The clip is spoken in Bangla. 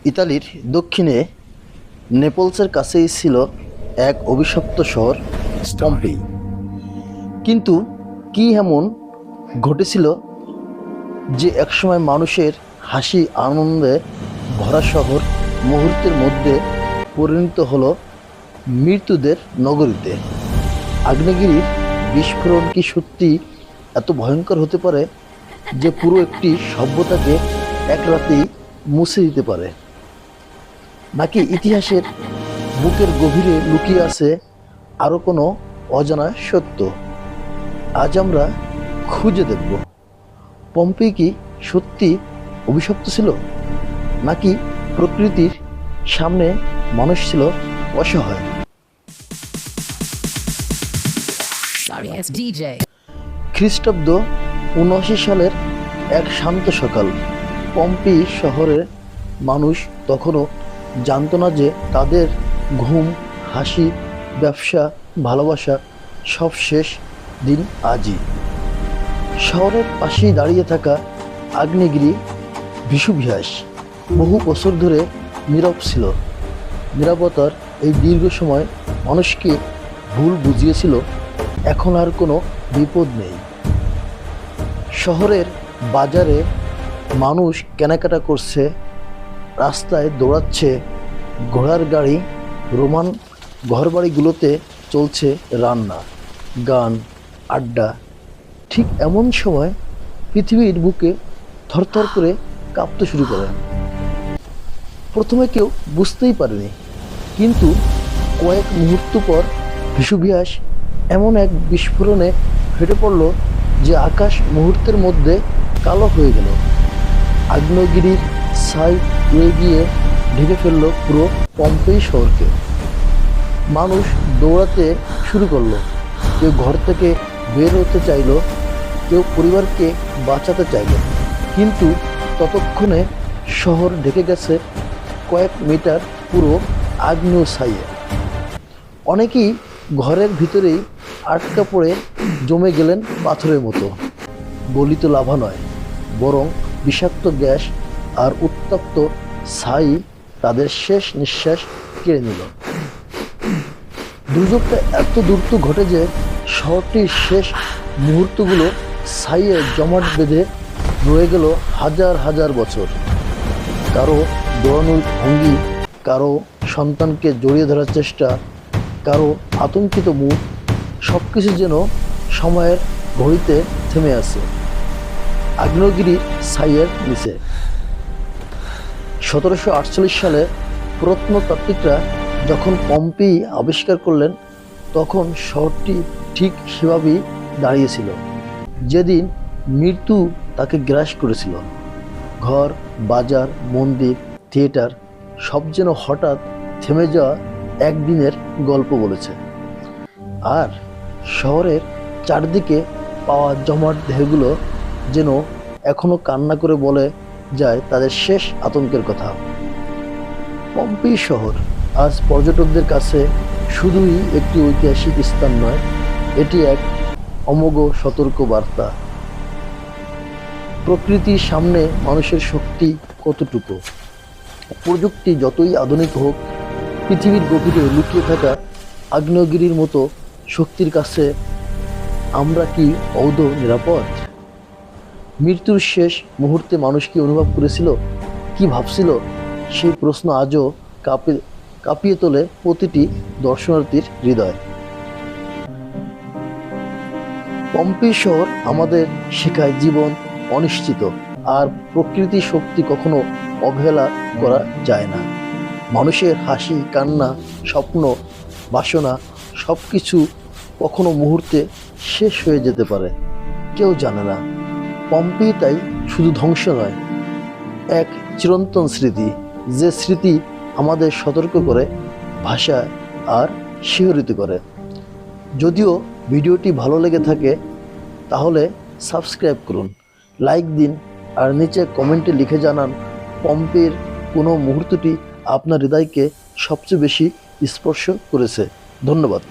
ইতালির দক্ষিণে নেপলসের কাছেই ছিল এক অভিশপ্ত শহর পম্পেই। কিন্তু কি এমন ঘটেছিল যে একসময় মানুষের হাসি আনন্দে ভরা শহর মুহূর্তের মধ্যে পরিণত হলো মৃত্যুদের নগরীতে? আগ্নেয়গিরির বিস্ফোরণ কি সত্যি এত ভয়ঙ্কর হতে পারে যে পুরো একটি সভ্যতাকে এক রাতেই মুছে দিতে পারে? নাকি ইতিহাসের বুকের গভীরে লুকিয়ে আছে আরও কোনো অজানা সত্য? আজ আমরা খুঁজে দেখব পম্পেই কি সত্যি অভিশপ্ত ছিল, নাকি প্রকৃতির সামনে মানুষ ছিল অসহায়। খ্রিস্টাব্দ ৭৯ সালের এক শান্ত সকাল। পম্পেই শহরের মানুষ তখনও জানত না যে তাদের ঘুম, হাসি, ব্যবসা, ভালোবাসা সব শেষ দিন আজই। শহরের পাশেই দাঁড়িয়ে থাকা আগ্নেয়গিরি ভেসুভিয়াস বহু বছর ধরে নীরব ছিল। নীরবতার এই দীর্ঘ সময় মানুষকে ভুল বুঝিয়েছিল এখন আর কোনো বিপদ নেই। শহরের বাজারে মানুষ কেনাকাটা করছে, রাস্তায় দৌড়াচ্ছে ঘোড়ার গাড়ি, রোমান ঘরবাড়িগুলোতে চলছে রান্না, গান, আড্ডা। ঠিক এমন সময় পৃথিবীর বুকে থরথর করে কাঁপতে শুরু করে। প্রথমে কেউ বুঝতেই পারেনি, কিন্তু কয়েক মুহূর্ত পর ভেসুভিয়াস এমন এক বিস্ফোরণে ফেটে পড়ল যে আকাশ মুহূর্তের মধ্যে কালো হয়ে গেল। আগ্নেয়গিরির ছাই উড়ে গিয়ে ঢেকে ফেলল পুরো পম্পেই শহরকে। মানুষ দৌড়াতে শুরু করলো, কেউ ঘর থেকে বের হতে চাইল, কেউ পরিবারকে বাঁচাতে চাইল, কিন্তু ততক্ষণে শহর ঢেকে গেছে কয়েক মিটার পুরো আগ্নেয় ছাইয়ে। অনেকেই ঘরের ভিতরেই আটকা পড়ে জমে গেলেন পাথরের মতো। গলিত লাভা নয়, বরং বিষাক্ত গ্যাস আর উত্তপ্ত ছাই তাদের শেষ নিঃশ্বাস কেড়ে নিল। দুর্যোগটা এত দ্রুত ঘটে যে শহরটির শেষ মুহূর্তগুলো ছাইয়ে জমাট বেঁধে রয়ে গেল হাজার হাজার বছর। কারো দৌড়ানোর ভঙ্গি, কারো সন্তানকে জড়িয়ে ধরার চেষ্টা, কারো আতঙ্কিত মুখ, সব কিছু যেন সময়ের ঘড়িতে থেমে আছে আগ্নেয়গিরির ছাইয়ের নিচে। ১৭৪৮ সালে প্রত্নতাত্ত্বিকরা যখন পম্পেই আবিষ্কার করলেন, তখন শহরটি ঠিক সেভাবেই দাঁড়িয়েছিল যেদিন মৃত্যু তাকে গ্রাস করেছিল। ঘর, বাজার, মন্দির, থিয়েটার সব যেন হঠাৎ থেমে যাওয়া একদিনের গল্প বলেছে। আর শহরের চারদিকে পাওয়া জমাট দেহগুলো যেন এখনো কান্না করে বলে যায় তাদের শেষ আতঙ্কের কথা। পম্পেই শহর আজ পর্যটকদের কাছে শুধুই একটি ঐতিহাসিক স্থান নয়, এটি এক অমোঘ সতর্ক বার্তা। প্রকৃতির সামনে মানুষের শক্তি কতটুকু। প্রযুক্তি যতই আধুনিক হোক, পৃথিবীর গভীরে লুকিয়ে থাকা আগ্নেয়গিরির মতো শক্তির কাছে আমরা কি আদৌ নিরাপদ? মৃত্যুর শেষ মুহূর্তে মানুষ কি অনুভব করেছিল, কি ভাবছিল? সেই প্রশ্ন আজও কাঁপিয়ে তোলে প্রতিটি দর্শনার্থীর হৃদয়। পম্পেই শহর আমাদের শেখায় জীবন অনিশ্চিত, আর প্রকৃতির শক্তি কখনো অবহেলা করা যায় না। মানুষের হাসি, কান্না, স্বপ্ন, বাসনা সব কিছু কখনো মুহূর্তে শেষ হয়ে যেতে পারে, কেউ জানে না। পম্পেই তাই শুধু ধ্বংস নয়, এক চিরন্তন স্মৃতি, যে স্মৃতি আমাদের সতর্ক করে, ভাষায় আর শিহরিত করে। যদিও ভিডিওটি ভালো লেগে থাকে তাহলে সাবস্ক্রাইব করুন, লাইক দিন, আর নিচে কমেন্টে লিখে জানান পম্পের কোনো মুহূর্তটি আপনার হৃদয়কে সবচেয়ে বেশি স্পর্শ করেছে। ধন্যবাদ।